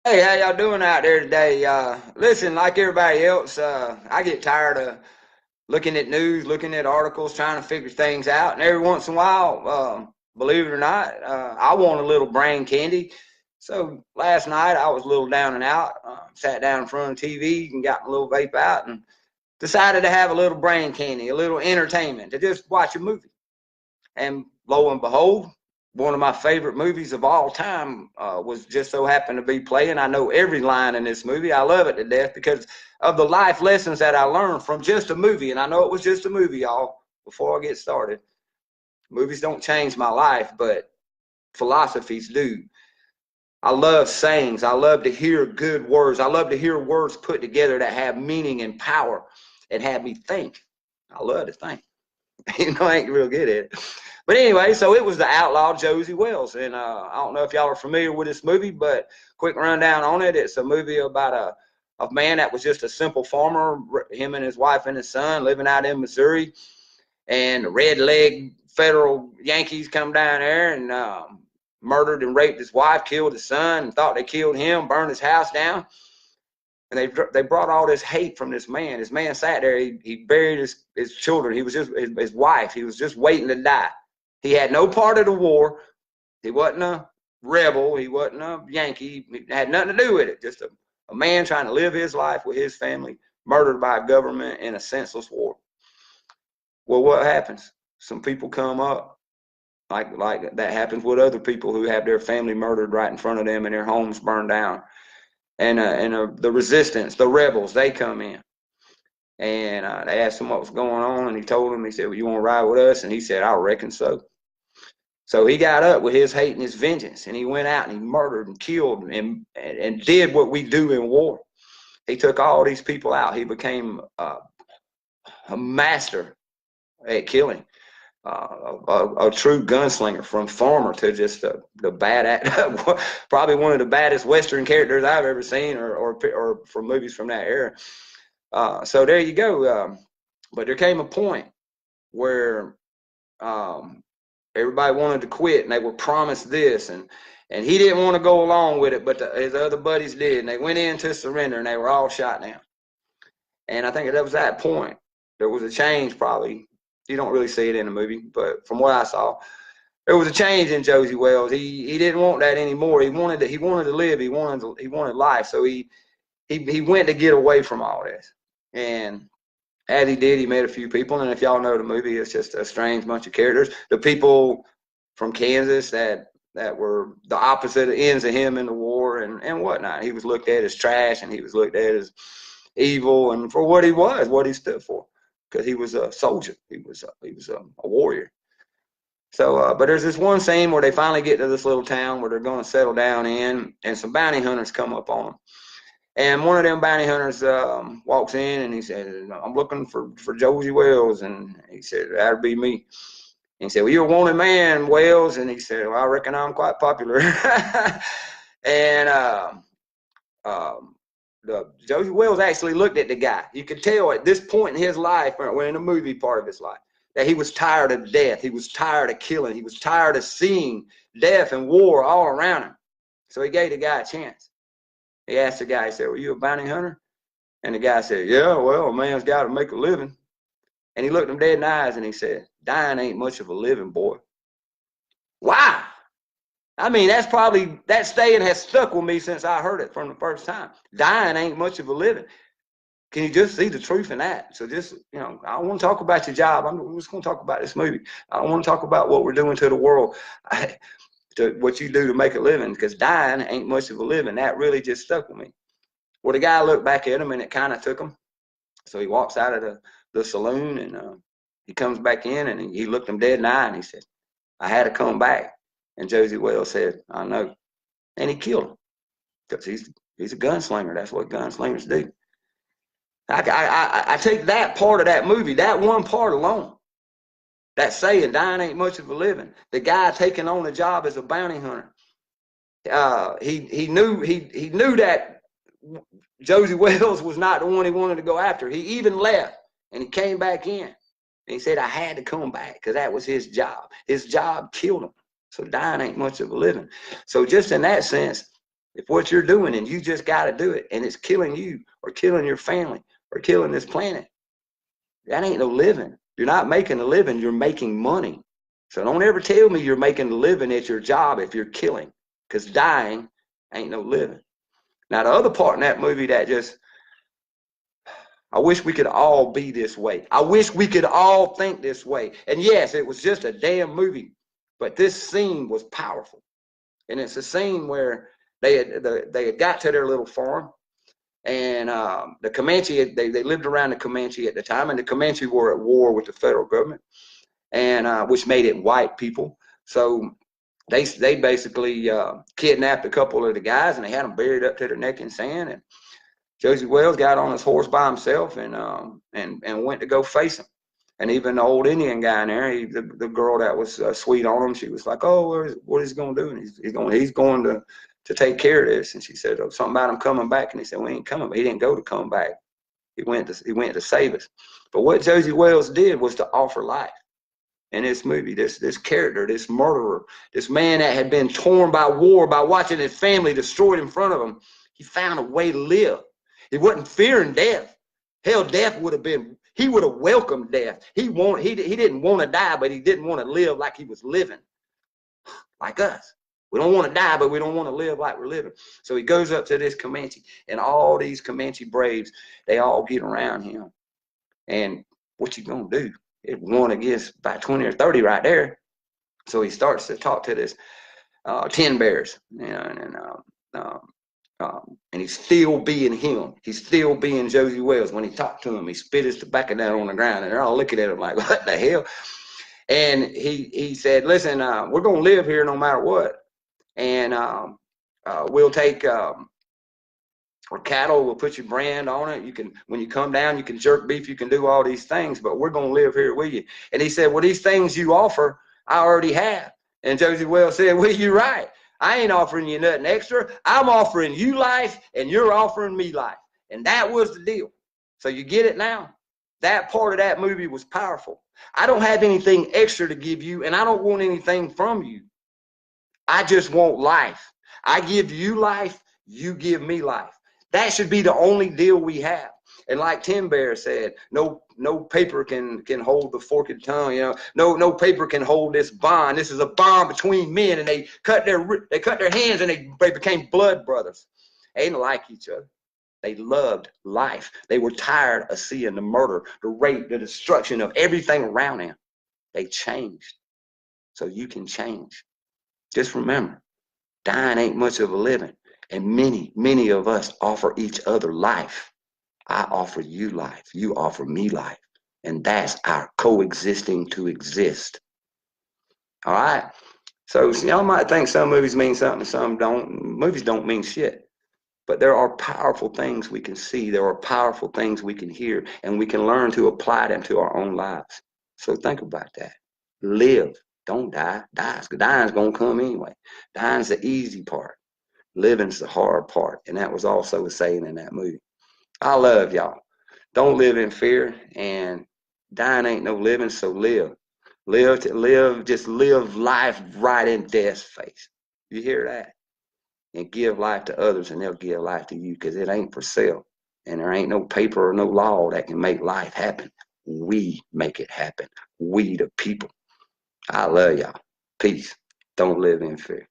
Hey, how y'all doing out there today? Listen, like everybody else, I get tired of looking at news, looking at articles, trying to figure things out. And every once in a while, believe it or not, I want a little brain candy. So last night I was a little down and out, sat down in front of the TV and got my little vape out and decided to have a little brain candy, a little entertainment, to just watch a movie. And lo and behold, one of my favorite movies of all time was just so happened to be playing. I know every line in this movie. I love it to death because of the life lessons that I learned from just a movie. And I know it was just a movie, y'all, before I get started. Movies don't change my life, but philosophies do. I love sayings. I love to hear good words. I love to hear words put together that have meaning and power and have me think. I love to think. I ain't real good at it. But anyway, so it was the Outlaw Josie Wells, and I don't know if y'all are familiar with this movie, but quick rundown on it. It's a movie about a man that was just a simple farmer, him and his wife and his son living out in Missouri, and the red leg federal Yankees come down there and murdered and raped his wife, killed his son, and thought they killed him, burned his house down. And they brought all this hate from this man. This man sat there. He buried his children. He was just his wife. He was just waiting to die. He had no part of the war. He wasn't a rebel. He wasn't a Yankee. He had nothing to do with it. Just a man trying to live his life with his family, murdered by a government in a senseless war. Well, what happens? Some people come up, like that happens with other people who have their family murdered right in front of them and their homes burned down. And the resistance, the rebels, they come in. And they asked him what was going on, and he told them, he said, well, you want to ride with us? And he said, I reckon so. So he got up with his hate and his vengeance, and he went out and he murdered and killed and did what we do in war. He took all these people out. He became a master at killing, a true gunslinger, from farmer to just the bad, probably one of the baddest Western characters I've ever seen, or from movies from that era. So there you go. But there came a point where everybody wanted to quit, and they were promised this, and he didn't want to go along with it, but his other buddies did, and they went in to surrender, and they were all shot down. And I think that was that point. There was a change, probably. You don't really see it in the movie, but from what I saw, there was a change in Josie Wells. He didn't want that anymore. He wanted to live. He wanted life. So he went to get away from all this. And as he did, he met a few people. And if y'all know the movie, it's just a strange bunch of characters. The people from Kansas that were the opposite ends of him in the war and whatnot. He was looked at as trash, and he was looked at as evil, and for what he was, what he stood for, because he was a soldier. He was a warrior. So, but there's this one scene where they finally get to this little town where they're going to settle down in, and some bounty hunters come up on them. And one of them bounty hunters walks in, and he said, I'm looking for Josie Wells. And he said, that'd be me. And he said, well, you're a wanted man, Wells. And he said, well, I reckon I'm quite popular. And Josie Wells actually looked at the guy. You could tell at this point in his life, or in the movie part of his life, that he was tired of death. He was tired of killing. He was tired of seeing death and war all around him. So he gave the guy a chance. He asked the guy, he said, were you a bounty hunter? And the guy said, yeah, well, a man's got to make a living. And he looked him dead in the eyes and he said, dying ain't much of a living, boy. Wow. I mean, that saying has stuck with me since I heard it from the first time. Dying ain't much of a living. Can you just see the truth in that? So just, I don't want to talk about your job. I'm just going to talk about this movie. I don't want to talk about what we're doing to the world, to what you do to make a living, because dying ain't much of a living. That really just stuck with me. Well, the guy looked back at him, and it kind of took him. So he walks out of the saloon, and he comes back in, and he looked him dead in the eye, and he said, I had to come back. And Josie Wells said, I know. And he killed him, because he's a gunslinger. That's what gunslingers do. I take that part of that movie, that one part alone, that saying, dying ain't much of a living. The guy taking on the job as a bounty hunter. He knew that Josie Wells was not the one he wanted to go after. He even left, and he came back in. And he said, I had to come back, because that was his job. His job killed him. So dying ain't much of a living. So just in that sense, If what you're doing and you just got to do it and it's killing you or killing your family or killing this planet, that ain't no living. You're not making a living, you're making money. So don't ever tell me you're making a living at your job if you're killing, because dying ain't no living. Now, the other part in that movie that just, I wish we could all be this way. I wish we could all think this way. And yes, it was just a damn movie, but this scene was powerful. And it's a scene where they had got to their little farm, and the Comanche, they lived around the Comanche at the time, and the Comanche were at war with the federal government, and which made it white people. So they basically kidnapped a couple of the guys, and they had them buried up to their neck in sand. And Josie Wells got on his horse by himself and went to go face him. And even the old Indian guy in there, the girl that was sweet on him, she was like, "Oh, what is he going to do?" And he's going to take care of this. And she said, "Oh, something about him coming back." And he said, "We ain't coming." But he didn't go to come back. He went to save us. But what Josie Wells did was to offer life. In this movie, this character, this murderer, this man that had been torn by war, by watching his family destroyed in front of him, he found a way to live. He wasn't fearing death. Hell, death would have been, he would have welcomed death. He didn't want to die, but he didn't want to live like he was living, like us. We don't want to die, but we don't want to live like we're living. So he goes up to this Comanche, and all these Comanche braves, they all get around him. And what you gonna do? It won against about 20 or 30 right there. So he starts to talk to this 10 bears, you know, and he's still being him. He's still being Josie Wells. When he talked to him, he spit his tobacco down on the ground, and they're all looking at him like, "What the hell?" And he said, "Listen, we're gonna live here no matter what, and we'll take." Or cattle, will put your brand on it. You can, when you come down, you can jerk beef, you can do all these things, but we're going to live here with you. And he said, "Well, these things you offer, I already have." And Josie Wells said, "Well, you're right. I ain't offering you nothing extra. I'm offering you life, and you're offering me life." And that was the deal. So you get it now? That part of that movie was powerful. I don't have anything extra to give you, and I don't want anything from you. I just want life. I give you life, you give me life. That should be the only deal we have. And like Tim Bear said, no paper can hold the forked tongue. You know, no paper can hold this bond. This is a bond between men, and they cut their hands, and they became blood brothers. They didn't like each other. They loved life. They were tired of seeing the murder, the rape, the destruction of everything around them. They changed. So you can change. Just remember, dying ain't much of a living. And many of us offer each other life. I offer you life. You offer me life. And that's our coexisting to exist. All right? So y'all might think some movies mean something, some don't. Movies don't mean shit. But there are powerful things we can see. There are powerful things we can hear. And we can learn to apply them to our own lives. So think about that. Live. Don't die. Dying's going to come anyway. Dying's the easy part. Living's the hard part. And that was also a saying in that movie. I love y'all. Don't live in fear, and dying ain't no living, so live. Just live life right in death's face. You hear that? And give life to others, and they'll give life to you, because it ain't for sale. And there ain't no paper or no law that can make life happen. We make it happen. We the people. I love y'all. Peace. Don't live in fear.